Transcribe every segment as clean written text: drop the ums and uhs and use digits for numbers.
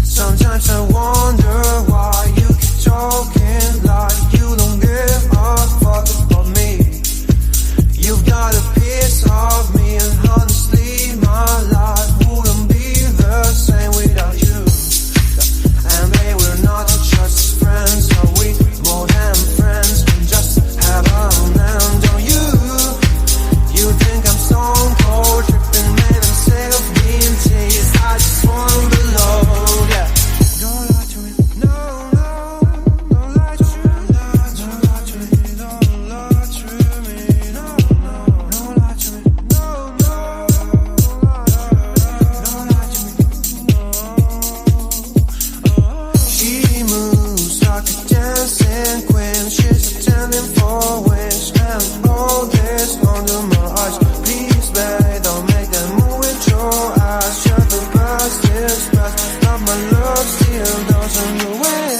Sometimes I wonder why you keep talking like you don't give a fuck about me. You've got a piece of me, and honestly my life wouldn't be the same without you. And babe, we're not just friends, are we more than friends? We just have an end on you. You think I'm stone cold, tripping, man, I'm sick of being teased. I just wanna belong, yeah. Don't lie to me, no, no, don't lie to me, don't lie to me, don't lie to me, no, no, don't lie to me, no, no, don't lie to me, no. She moves like a dancing queen, she's attending for wings, and all this under my eyes. Please, babe, don't make that move with your eyes. Shut the past is past, but my love still doesn't go away.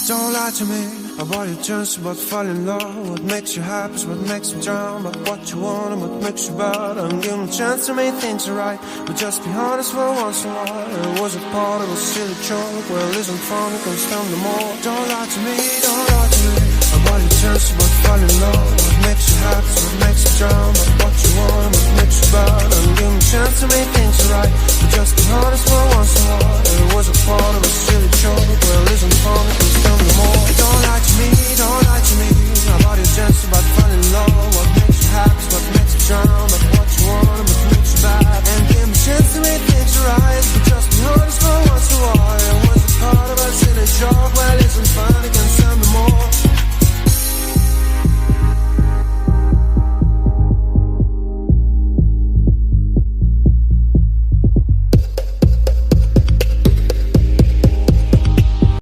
Don't lie to me about your chance, about falling in love. What makes you happy is what makes you drown. But what you want and what makes you bad. I'm giving a chance to make things right, but just be honest for once in a while. It was a part of a silly joke. Well, isn't fun, it comes down to more. Don't lie to me, don't lie to me about your chance, about falling in love. What makes you happy is what makes you drown. But what you want and what makes you bad. I'm giving a chance to make things right, but just be honest for once in a while. It was a part of a silly joke. Well, isn't fun, it comes down to more. Don't lie to me about your chance